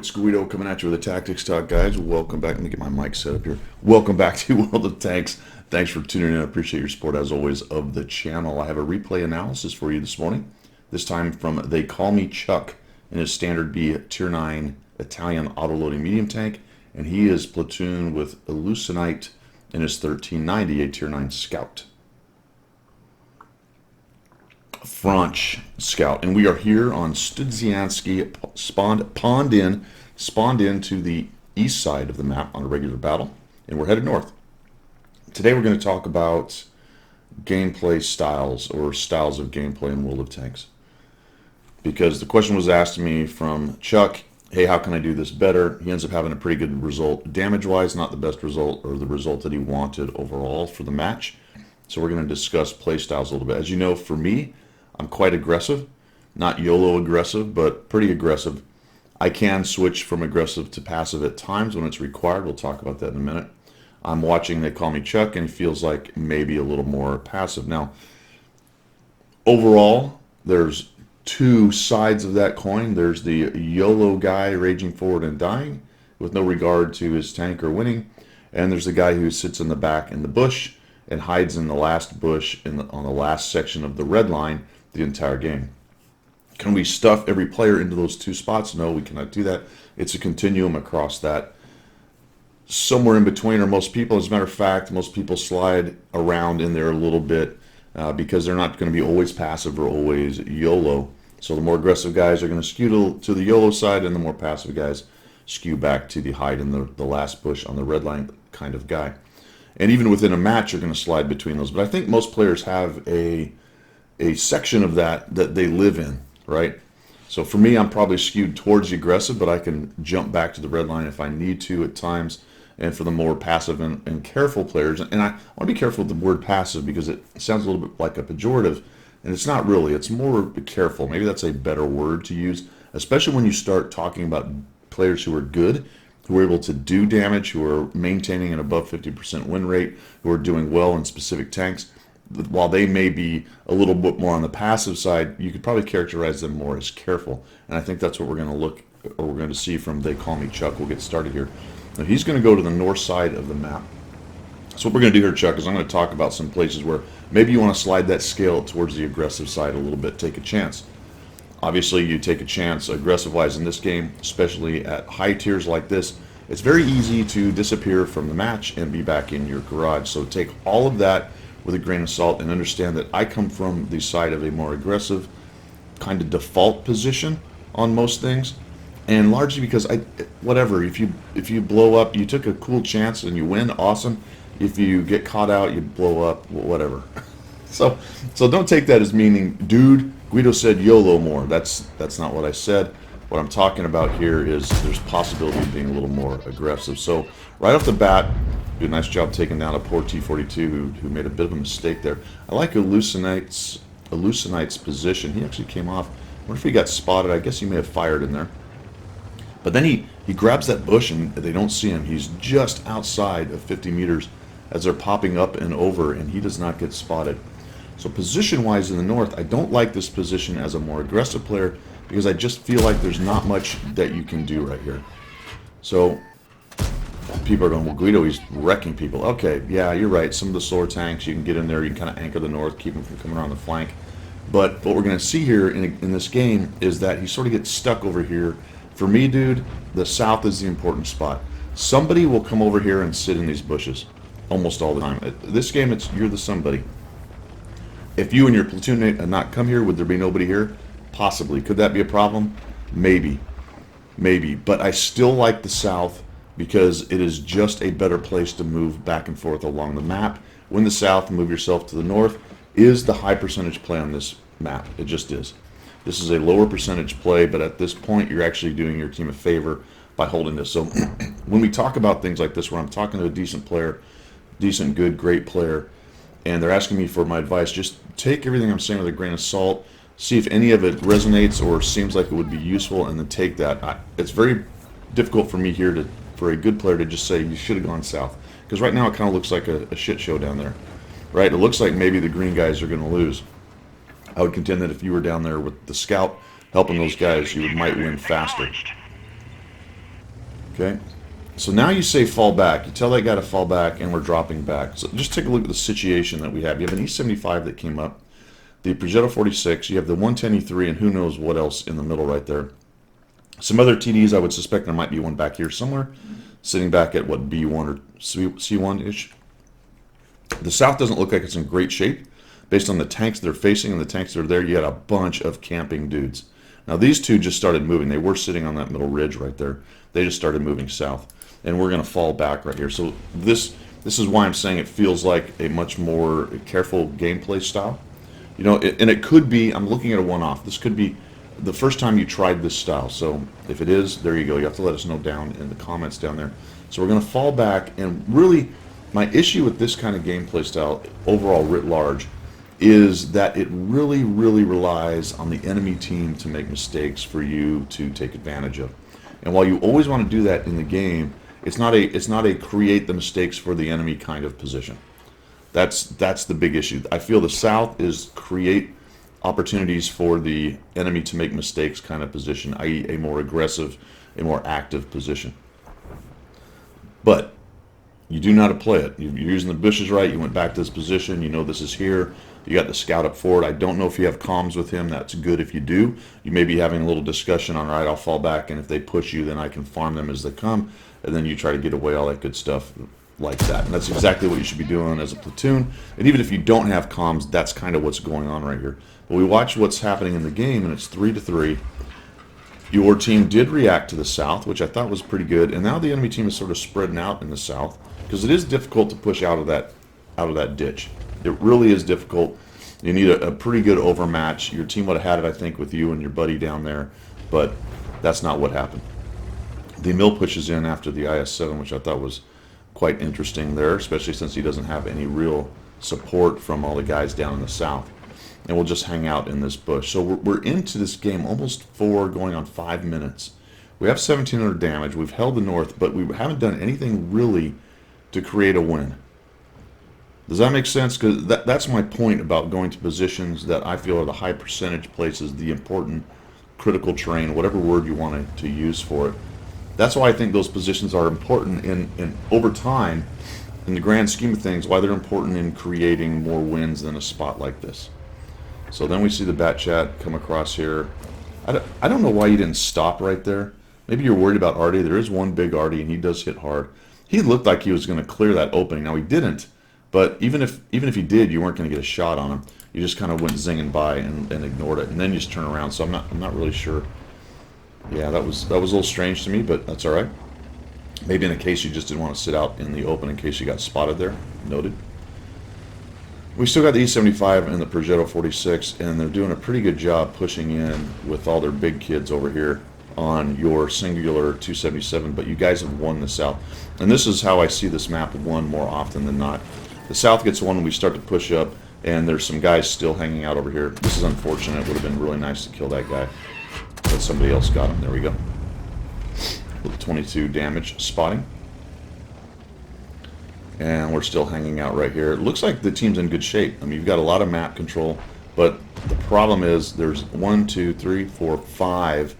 It's Guido coming at you with the Tactics Talk, guys. Welcome back. Let me get my mic set up here. Welcome back to World of Tanks. Thanks for tuning in. I appreciate your support, as always, of the channel. I have a replay analysis for you this morning, this time from They Call Me Chuck in his Standard B Tier 9 Italian auto-loading medium tank, and he is platooned with Elusinite in his 1390, a Tier 9 Scout. French Scout, and we are here on Studzianski, spawned in to the east side of the map on a regular battle, and we're headed north. Today we're going to talk about gameplay styles, or styles of gameplay in World of Tanks, because the question was asked to me from Chuck, hey, how can I do this better? He ends up having a pretty good result damage-wise, not the best result or the result that he wanted overall for the match. So we're going to discuss play styles a little bit. As you know, for me, I'm quite aggressive, not YOLO aggressive, but pretty aggressive. I can switch from aggressive to passive at times when it's required. We'll talk about that in a minute. I'm watching They Call Me Chuck, and he feels like maybe a little more passive. Now, overall, there's two sides of that coin. There's the YOLO guy raging forward and dying with no regard to his tank or winning, and there's the guy who sits in the back in the bush and hides in the last bush on the last section of the red line the entire game. Can we stuff every player into those two spots? No, we cannot do that. It's a continuum across that. Somewhere in between are most people. As a matter of fact, most people slide around in there a little bit because they're not going to be always passive or always YOLO. So the more aggressive guys are going to skew to the YOLO side, and the more passive guys skew back to the hide in the last bush on the red line kind of guy. And even within a match, you're going to slide between those. But I think most players have a section of that they live in, right? So for me, I'm probably skewed towards the aggressive, but I can jump back to the red line if I need to at times. And for the more passive and careful players, and I want to be careful with the word passive because it sounds a little bit like a pejorative, and it's not really. It's more careful. Maybe that's a better word to use, especially when you start talking about players who are good, who are able to do damage, who are maintaining an above 50% win rate, who are doing well in specific tanks. While they may be a little bit more on the passive side, you could probably characterize them more as careful. And I think that's what we're going to look, or we're going to see from They Call Me Chuck. We'll get started here. Now he's going to go to the north side of the map. So what we're going to do here, Chuck, is I'm going to talk about some places where maybe you want to slide that scale towards the aggressive side a little bit, take a chance. Obviously, you take a chance aggressive-wise in this game, especially at high tiers like this. It's very easy to disappear from the match and be back in your garage. So take all of that with a grain of salt and understand that I come from the side of a more aggressive kind of default position on most things, and largely because whatever, if you blow up, you took a cool chance and you win, awesome. If you get caught out, you blow up, whatever. So don't take that as meaning, dude, Guido said YOLO more. That's not what I said. What I'm talking about here is there's possibility of being a little more aggressive. So right off the bat, do a nice job taking down a poor T-42 who made a bit of a mistake there. I like Elusinite's position. He actually came off. I wonder if he got spotted. I guess he may have fired in there. But then he grabs that bush and they don't see him. He's just outside of 50 meters as they're popping up and over, and he does not get spotted. So position-wise in the north, I don't like this position as a more aggressive player because I just feel like there's not much that you can do right here. So people are going, well, Guido, he's wrecking people. Okay, yeah, you're right. Some of the slower tanks, you can get in there, you can kind of anchor the north, keep them from coming around the flank. But what we're going to see here in this game is that he sort of gets stuck over here. For me, dude, the south is the important spot. Somebody will come over here and sit in these bushes almost all the time. This game, you're the somebody. If you and your platoon mate had not come here, would there be nobody here? Possibly. Could that be a problem? Maybe. Maybe. But I still like the south because it is just a better place to move back and forth along the map. Win the south, move yourself to the north is the high percentage play on this map. It just is. This is a lower percentage play, but at this point, you're actually doing your team a favor by holding this. So when we talk about things like this, where I'm talking to a decent player, decent, good, great player, and they're asking me for my advice, just take everything I'm saying with a grain of salt, see if any of it resonates or seems like it would be useful, and then take that. It's very difficult for me here for a good player to just say, you should have gone south. Because right now it kind of looks like a shit show down there. Right? It looks like maybe the green guys are going to lose. I would contend that if you were down there with the scout helping those guys, you might win faster. Okay. So now you say fall back. You tell that guy to fall back, and we're dropping back. So just take a look at the situation that we have. You have an E75 that came up, the Progetto 46, you have the 110E3, and who knows what else in the middle right there. Some other TDs, I would suspect there might be one back here somewhere, sitting back at what, B1 or C1-ish. The South doesn't look like it's in great shape. Based on the tanks they're facing and the tanks that are there, you had a bunch of camping dudes. Now these two just started moving. They were sitting on that middle ridge right there. They just started moving south. And we're going to fall back right here. So this is why I'm saying it feels like a much more careful gameplay style. You know, and it could be, I'm looking at a one-off. This could be the first time you tried this style. So if it is, there you go. You have to let us know down in the comments down there. So we're going to fall back, and really my issue with this kind of gameplay style overall writ large is that it really, really relies on the enemy team to make mistakes for you to take advantage of. And while you always want to do that in the game, it's not a create the mistakes for the enemy kind of position. That's the big issue. I feel the South is create opportunities for the enemy to make mistakes kind of position, i.e. a more aggressive, a more active position. But you do know how to play it. You're using the bushes right. You went back to this position. You know this is here. You got the scout up forward. I don't know if you have comms with him. That's good if you do. You may be having a little discussion on, all right, I'll fall back, and if they push you, then I can farm them as they come, and then you try to get away, all that good stuff like that. And that's exactly what you should be doing as a platoon. And even if you don't have comms, that's kind of what's going on right here. But we watch what's happening in the game, and it's 3-3. Your team did react to the South, which I thought was pretty good, and now the enemy team is sort of spreading out in the South, because it is difficult to push out of that ditch. It really is difficult. You need a pretty good overmatch. Your team would have had it, I think, with you and your buddy down there, but that's not what happened. The mill pushes in after the IS-7, which I thought was quite interesting there, especially since he doesn't have any real support from all the guys down in the South. And we'll just hang out in this bush. So we're into this game almost 4, going on 5 minutes. We have 1,700 damage. We've held the North, but we haven't done anything really to create a win. Does that make sense? Because that's my point about going to positions that I feel are the high percentage places, the important critical terrain, whatever word you want to use for it. That's why I think those positions are important in over time, in the grand scheme of things, why they're important in creating more wins than a spot like this. So then we see the bat chat come across here. I don't know why you didn't stop right there. Maybe you're worried about Artie. There is one big Artie, and he does hit hard. He looked like he was going to clear that opening. Now he didn't, but even if he did, you weren't going to get a shot on him. You just kind of went zinging by and ignored it, and then you just turn around. So I'm not really sure. Yeah, that was a little strange to me, but that's all right. Maybe in a case you just didn't want to sit out in the open in case you got spotted there. Noted. We still got the E75 and the Progetto 46, and they're doing a pretty good job pushing in with all their big kids over here on your singular 277, but you guys have won the South. And this is how I see this map won more often than not. The South gets one when we start to push up, and there's some guys still hanging out over here. This is unfortunate. It would have been really nice to kill that guy, but somebody else got him. There we go. With 22 damage spotting. And we're still hanging out right here. It looks like the team's in good shape. I mean, you've got a lot of map control, but the problem is there's 1, 2, 3, 4, 5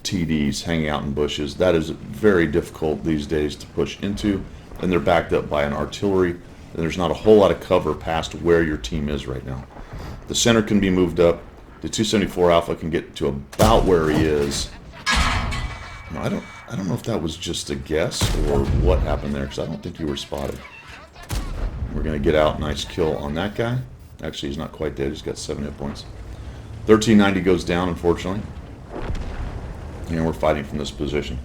TDs hanging out in bushes. That is very difficult these days to push into, and they're backed up by an artillery, and there's not a whole lot of cover past where your team is right now. The center can be moved up. The 274 Alpha can get to about where he is. No, I don't know if that was just a guess or what happened there, because I don't think you were spotted. We're going to get out. Nice kill on that guy. Actually, he's not quite dead. He's got 7 hit points. 1390 goes down, unfortunately. And we're fighting from this position.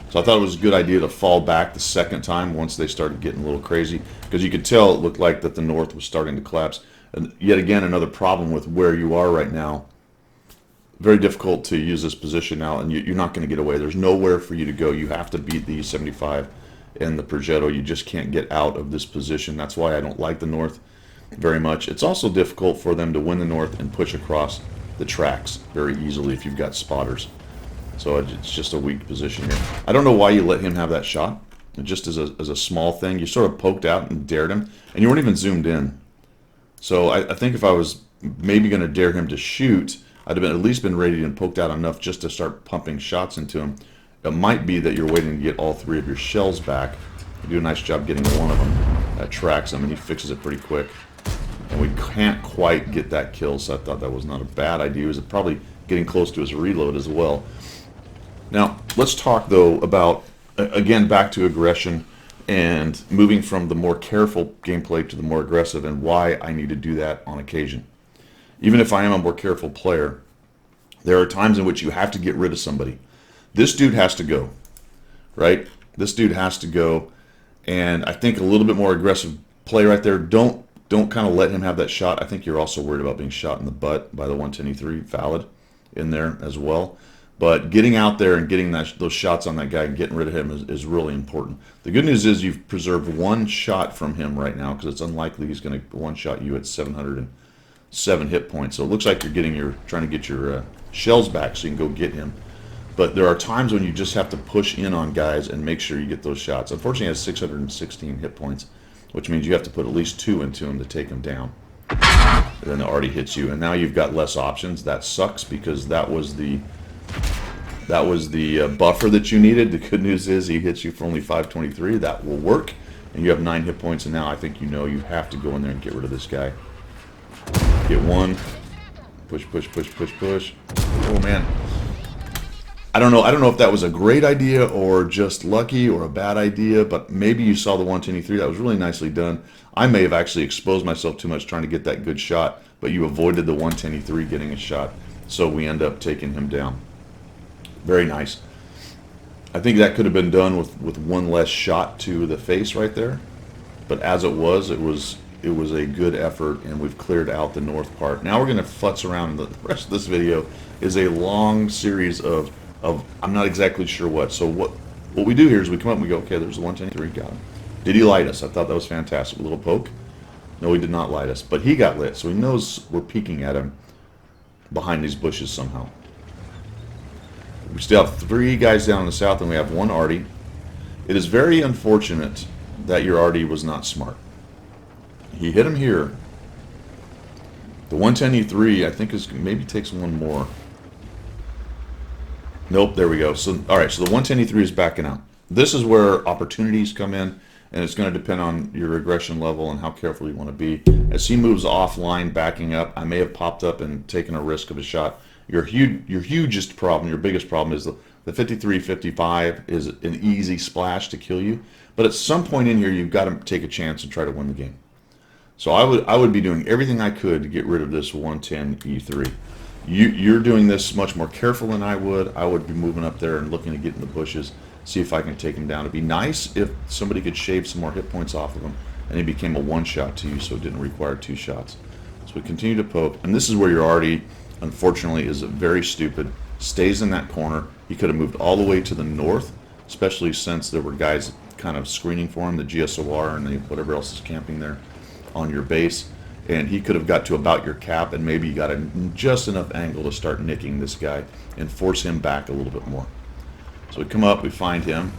So I thought it was a good idea to fall back the second time once they started getting a little crazy, because you could tell it looked like that the North was starting to collapse. And yet again, another problem with where you are right now. Very difficult to use this position now, and you're not going to get away. There's nowhere for you to go. You have to beat the E75 and the Progetto. You just can't get out of this position. That's why I don't like the North very much. It's also difficult for them to win the North and push across the tracks very easily if you've got spotters. So it's just a weak position here. I don't know why you let him have that shot. Just as a small thing, you sort of poked out and dared him, and you weren't even zoomed in. So I think if I was maybe going to dare him to shoot, I'd have at least been ready and poked out enough just to start pumping shots into him. it might be that you're waiting to get all 3 of your shells back. You do a nice job getting one of them. That tracks him, and he fixes it pretty quick. And we can't quite get that kill, so I thought that was not a bad idea. He was probably getting close to his reload as well. Now, let's talk, though, about, again, back to aggression and moving from the more careful gameplay to the more aggressive, and why I need to do that on occasion. Even if I am a more careful player, there are times in which you have to get rid of somebody. This dude has to go, right? This dude has to go, and I think a little bit more aggressive play right there. Don't kind of let him have that shot. I think you're also worried about being shot in the butt by the 110E3, valid in there as well. But getting out there and getting those shots on that guy and getting rid of him is really important. The good news is you've preserved 1 shot from him right now, because it's unlikely he's going to one-shot you at 707 hit points. So it looks like you're trying to get your shells back so you can go get him. But there are times when you just have to push in on guys and make sure you get those shots. Unfortunately, he has 616 hit points, which means you have to put at least 2 into him to take him down. And then it already hits you, and now you've got less options. That sucks, because that was the buffer that you needed. The good news is he hits you for only 523. That will work, and you have 9 hit points. And now I think you have to go in there and get rid of this guy. Get 1. Push, push, push, push, push. Oh man. I don't know if that was a great idea or just lucky or a bad idea, but maybe you saw the 110E3. That was really nicely done. I may have actually exposed myself too much trying to get that good shot, but you avoided the 110E3 getting a shot, so we end up taking him down. Very nice. I think that could have been done with 1 less shot to the face right there, but as it was a good effort, and we've cleared out the north part. Now we're going to futz around. The rest of this video is a long series of I'm not exactly sure what. So what we do here is we come up and we go, okay, there's the 110E3, got him. Did he light us? I thought that was fantastic. A little poke. No, he did not light us, but he got lit, so he knows we're peeking at him behind these bushes somehow. We still have 3 guys down in the south, and we have 1 Artie. It is very unfortunate that your Artie was not smart. He hit him here. The 110E3, I think, maybe takes 1 more. Nope, there we go. So, all right, so the 110E3 is backing out. This is where opportunities come in, and it's going to depend on your aggression level and how careful you want to be. As he moves offline, backing up, I may have popped up and taken a risk of a shot. Your hugest problem, your biggest problem is the 53-55 is an easy splash to kill you. But at some point in here, you've got to take a chance and try to win the game. So I would be doing everything I could to get rid of this 110E3. You're doing this much more careful than I would. I would be moving up there and looking to get in the bushes, see if I can take him down. It'd be nice if somebody could shave some more hit points off of him, and he became a 1-shot to you, so it didn't require 2 shots. So we continue to poke, and this is where your Artie, unfortunately, is very stupid. Stays in that corner. He could have moved all the way to the north, especially since there were guys kind of screening for him, the GSOR and whatever else is camping there on your base. And he could have got to about your cap, and maybe you got just enough angle to start nicking this guy and force him back a little bit more. So we come up, we find him,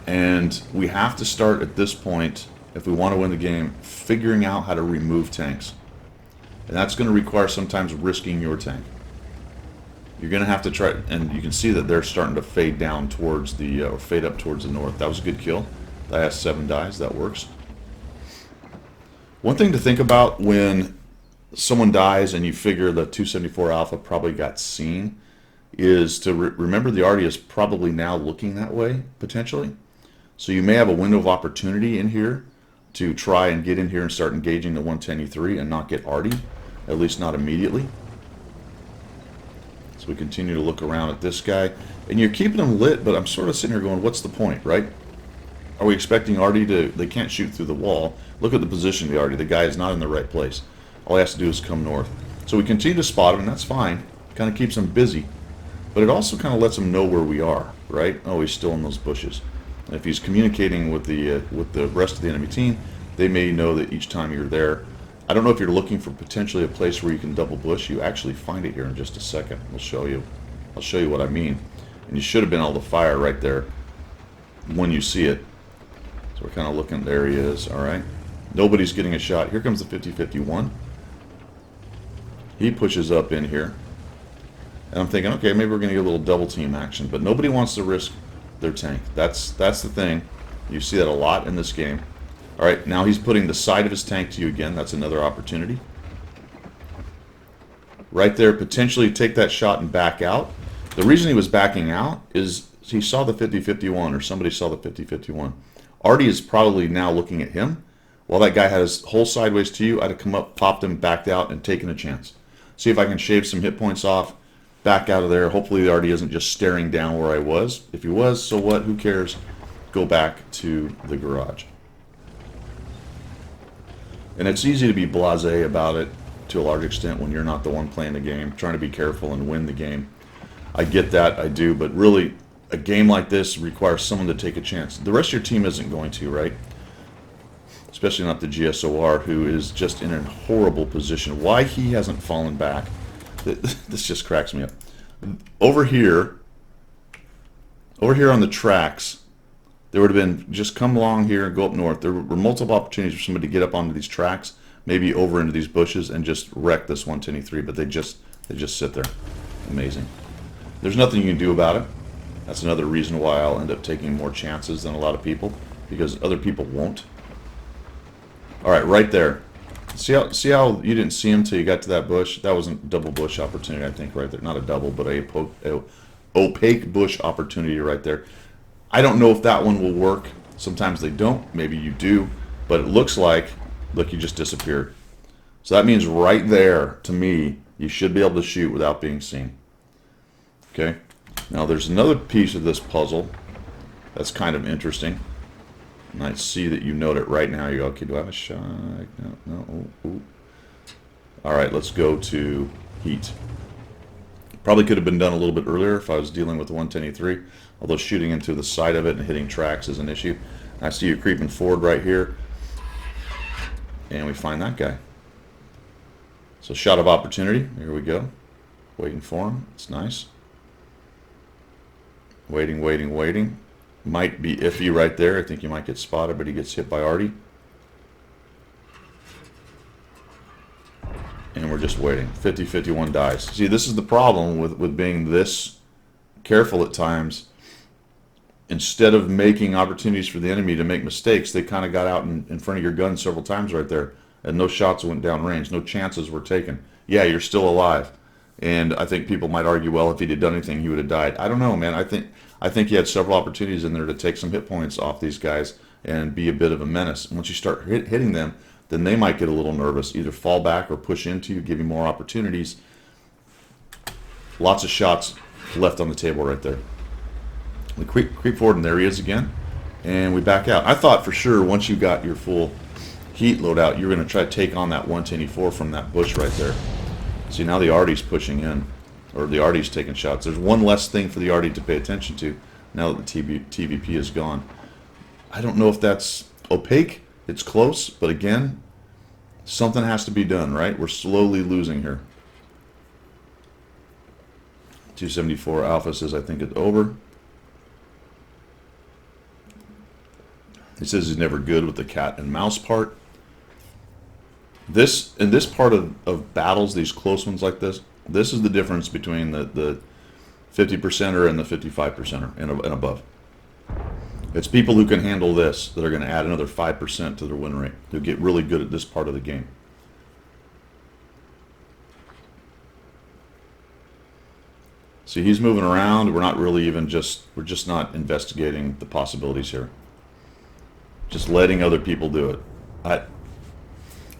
and we have to start at this point, if we want to win the game, figuring out how to remove tanks. And that's going to require sometimes risking your tank. You're going to have to try, and you can see that they're starting to fade down towards the, or fade up towards the north. That was a good kill. That has 7 dies, that works. One thing to think about when someone dies and you figure the 274 Alpha probably got seen is to remember the Artie is probably now looking that way, potentially. So you may have a window of opportunity in here to try and get in here and start engaging the 110E3 and not get Artie, at least not immediately. So we continue to look around at this guy. And you're keeping him lit, but I'm sort of sitting here going, what's the point, right? Are we expecting Artie to... They can't shoot through the wall. Look at the position of the Artie. The guy is not in the right place. All he has to do is come north. So we continue to spot him, and that's fine. Kind of keeps him busy. But it also kind of lets him know where we are, right? Oh, he's still in those bushes. And if he's communicating with the rest of the enemy team, they may know that each time you're there. I don't know if you're looking for potentially a place where you can double bush. You actually find it here in just a second. I'll show you what I mean. And you should have been able to fire right there when you see it. So we're kind of looking, there he is, all right. Nobody's getting a shot. Here comes the 50-51. He pushes up in here. And I'm thinking, okay, maybe we're going to get a little double team action, but nobody wants to risk their tank. That's the thing. You see that a lot in this game. All right, now he's putting the side of his tank to you again. That's another opportunity. Right there, potentially take that shot and back out. The reason he was backing out is he saw the 50-51, or somebody saw the 50-51. Artie is probably now looking at him. While that guy had his whole sideways to you, I'd have come up, popped him, backed out, and taken a chance. See if I can shave some hit points off, back out of there. Hopefully the Artie isn't just staring down where I was. If he was, so what? Who cares? Go back to the garage. And it's easy to be blasé about it to a large extent when you're not the one playing the game, trying to be careful and win the game. I get that, I do, but really, a game like this requires someone to take a chance. The rest of your team isn't going to, right? Especially not the GSOR, who is just in a horrible position. Why he hasn't fallen back, this just cracks me up. Over here on the tracks, there would have been, just come along here and go up north. There were multiple opportunities for somebody to get up onto these tracks, maybe over into these bushes, and just wreck this 110-3, but they just sit there. Amazing. There's nothing you can do about it. That's another reason why I'll end up taking more chances than a lot of people, because other people won't. All right, right there. See how you didn't see him till you got to that bush? That wasn't a double bush opportunity, I think, right there. Not a double, but a opaque bush opportunity right there. I don't know if that one will work. Sometimes they don't. Maybe you do. But it looks like, look, you just disappeared. So that means right there, to me, you should be able to shoot without being seen. Okay? Now, there's another piece of this puzzle that's kind of interesting. And I see that you note it right now. You go, okay, do I have a shot? No. Ooh. All right, let's go to heat. Probably could have been done a little bit earlier if I was dealing with the 110-3, although shooting into the side of it and hitting tracks is an issue. I see you creeping forward right here, and we find that guy. So shot of opportunity. Here we go. Waiting for him. It's nice. Waiting. Might be iffy right there. I think you might get spotted, but he gets hit by Artie. And we're just waiting. 50-51 dies. See, this is the problem with being this careful at times. Instead of making opportunities for the enemy to make mistakes, they kind of got out in front of your gun several times right there. And no shots went down range. No chances were taken. Yeah, you're still alive. And I think people might argue, well, if he'd have done anything, he would have died. I don't know, man. I think he had several opportunities in there to take some hit points off these guys and be a bit of a menace. And once you start hitting them, then they might get a little nervous, either fall back or push into you, give you more opportunities. Lots of shots left on the table right there. We creep forward, and there he is again. And we back out. I thought for sure once you got your full heat load out, you were going to try to take on that 110-4 from that bush right there. See, now the Artie's pushing in, or the Artie's taking shots. There's one less thing for the Artie to pay attention to now that the TVP is gone. I don't know if that's opaque. It's close, but again, something has to be done, right? We're slowly losing here. 274 Alpha says, I think it's over. He says he's never good with the cat and mouse part. In this part of battles, these close ones like this is the difference between the 50%er and the 55%er and above. It's people who can handle this that are going to add another 5% to their win rate, who get really good at this part of the game. See, he's moving around. We're not really even we're just not investigating the possibilities here. Just letting other people do it.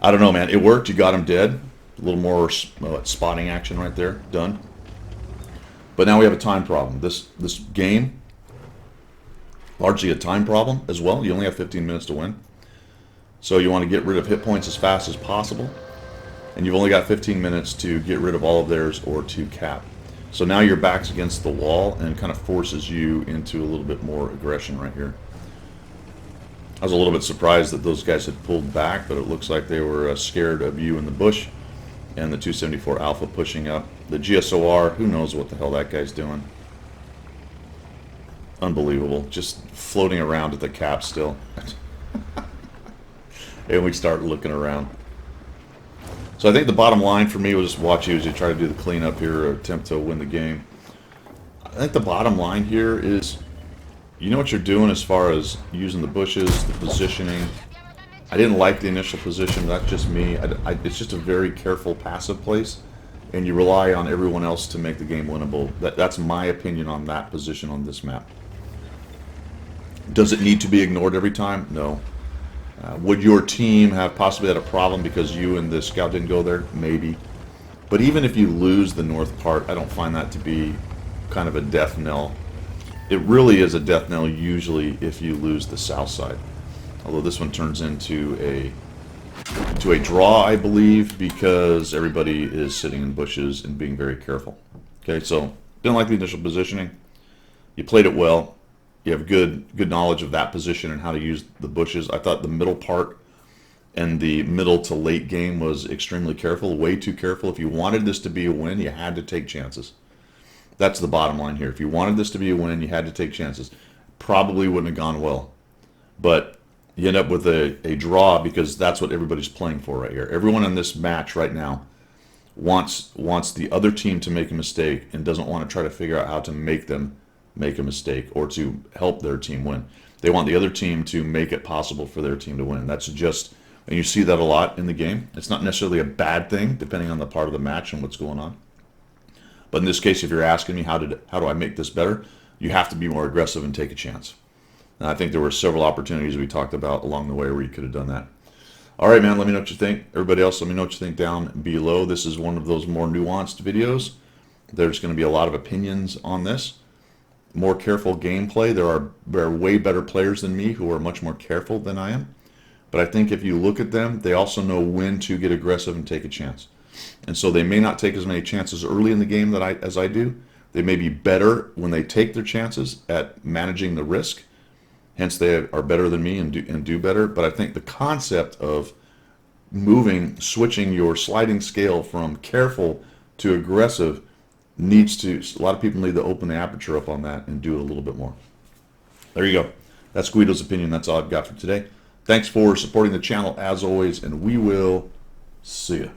I don't know, man. It worked. You got him dead. A little more spotting action right there. Done. But now we have a time problem. This game, largely a time problem as well. You only have 15 minutes to win. So you want to get rid of hit points as fast as possible. And you've only got 15 minutes to get rid of all of theirs or to cap. So now your back's against the wall and kind of forces you into a little bit more aggression right here. I was a little bit surprised that those guys had pulled back, but it looks like they were scared of you in the bush and the 274 Alpha pushing up. The GSOR, who knows what the hell that guy's doing. Unbelievable. Just floating around at the cap still. And we start looking around. So I think the bottom line for me was just watch you as you try to do the cleanup here or attempt to win the game. I think the bottom line here is you know what you're doing as far as using the bushes, the positioning. I didn't like the initial position. That's just me. It's just a very careful passive place, and you rely on everyone else to make the game winnable. That's my opinion on that position on this map. Does it need to be ignored every time? No. Would your team have possibly had a problem because you and the scout didn't go there? Maybe. But even if you lose the north part, I don't find that to be kind of a death knell. It really is a death knell usually if you lose the south side. Although this one turns into a draw, I believe, because everybody is sitting in bushes and being very careful. Okay, so didn't like the initial positioning. You played it well. You have good knowledge of that position and how to use the bushes. I thought the middle part and the middle to late game was extremely careful, way too careful. If you wanted this to be a win, you had to take chances. That's the bottom line here. If you wanted this to be a win, you had to take chances. Probably wouldn't have gone well. But you end up with a draw because that's what everybody's playing for right here. Everyone in this match right now wants the other team to make a mistake and doesn't want to try to figure out how to make them make a mistake or to help their team win. They want the other team to make it possible for their team to win. That's just, and you see that a lot in the game. It's not necessarily a bad thing depending on the part of the match and what's going on. But in this case, if you're asking me how do I make this better, you have to be more aggressive and take a chance. And I think there were several opportunities we talked about along the way where you could have done that. All right, man, let me know what you think. Everybody else, let me know what you think down below. This is one of those more nuanced videos. There's going to be a lot of opinions on this. More careful gameplay. There are way better players than me who are much more careful than I am. But I think if you look at them, they also know when to get aggressive and take a chance. And so they may not take as many chances early in the game as I do. They may be better when they take their chances at managing the risk. Hence, they are better than me and do better. But I think the concept of switching your sliding scale from careful to aggressive a lot of people need to open the aperture up on that and do it a little bit more. There you go. That's Guido's opinion. That's all I've got for today. Thanks for supporting the channel as always, and we will see you.